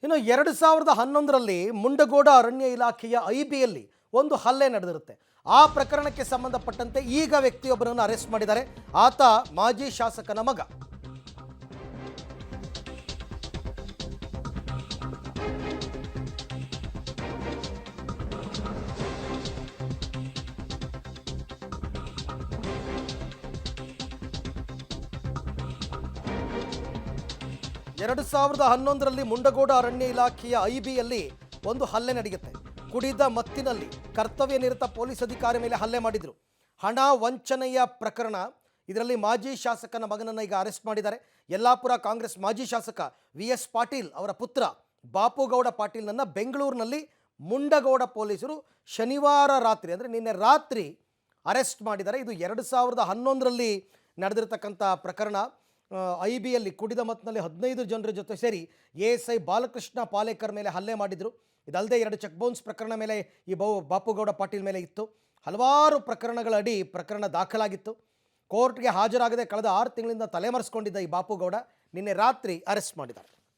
ಇನ್ನು 2011ರಲ್ಲಿ ಮುಂಡಗೋಡ ಅರಣ್ಯ ಇಲಾಖೆಯ ಐಬಿಯಲ್ಲಿ ಒಂದು ಹಲ್ಲೆ ನಡೆದಿರುತ್ತೆ. ಆ ಪ್ರಕರಣಕ್ಕೆ ಸಂಬಂಧಪಟ್ಟಂತೆ ಈಗ ವ್ಯಕ್ತಿಯೊಬ್ಬರನ್ನು ಅರೆಸ್ಟ್ ಮಾಡಿದ್ದಾರೆ. ಆತ ಮಾಜಿ ಶಾಸಕನ ಮಗ. ಎರಡು 2011ರಲ್ಲಿ ಮುಂಡಗೋಡ ಅರಣ್ಯ ಇಲಾಖೆಯ ಐಬಿಯಲ್ಲಿ ಒಂದು ಹಲ್ಲೆ ನಡೆಯುತ್ತೆ. ಕುಡಿದ ಮತ್ತಿನಲ್ಲಿ ಕರ್ತವ್ಯ ನಿರತ ಪೊಲೀಸ್ ಅಧಿಕಾರಿ ಮೇಲೆ ಹಲ್ಲೆ ಮಾಡಿದ್ರು. ಹಣ ವಂಚನೆಯ ಪ್ರಕರಣ. ಇದರಲ್ಲಿ ಮಾಜಿ ಶಾಸಕನ ಮಗನನ್ನು ಈಗ ಅರೆಸ್ಟ್ ಮಾಡಿದ್ದಾರೆ. ಯಲ್ಲಾಪುರ ಕಾಂಗ್ರೆಸ್ ಮಾಜಿ ಶಾಸಕ VS ಪಾಟೀಲ್ ಅವರ ಪುತ್ರ ಬಾಪುಗೌಡ ಪಾಟೀಲ್ನನ್ನು ಬೆಂಗಳೂರಿನಲ್ಲಿ ಮುಂಡಗೋಡ ಪೊಲೀಸರು ಶನಿವಾರ ರಾತ್ರಿ ಅಂದರೆ ನಿನ್ನೆ ರಾತ್ರಿ ಅರೆಸ್ಟ್ ಮಾಡಿದ್ದಾರೆ. ಇದು 2011ರಲ್ಲಿ ನಡೆದಿರತಕ್ಕಂಥ ಪ್ರಕರಣ. ಐಬಿಯಲ್ಲಿ ಕುಡಿದ ಮತ್ತಿನಲ್ಲಿ 15 ಜನರ ಜೊತೆ ಸೇರಿ ASI ಬಾಲಕೃಷ್ಣ ಪಾಲೇಕರ್ ಮೇಲೆ ಹಲ್ಲೆ ಮಾಡಿದರು. ಇದಲ್ಲದೆ 2 ಚೆಕ್ ಬೌನ್ಸ್ ಪ್ರಕರಣ ಮೇಲೆ ಈ ಬಾಪುಗೌಡ ಪಾಟೀಲ್ ಮೇಲೆ ಇತ್ತು. ಹಲವಾರು ಪ್ರಕರಣಗಳ ಅಡಿ ಪ್ರಕರಣ ದಾಖಲಾಗಿತ್ತು. ಕೋರ್ಟ್ಗೆ ಹಾಜರಾಗದೆ ಕಳೆದ 6 ತಿಂಗಳಿಂದ ತಲೆಮರೆಸ್ಕೊಂಡಿದ್ದ ಈ ಬಾಪುಗೌಡ ನಿನ್ನೆ ರಾತ್ರಿ ಅರೆಸ್ಟ್ ಮಾಡಿದ್ದಾರೆ.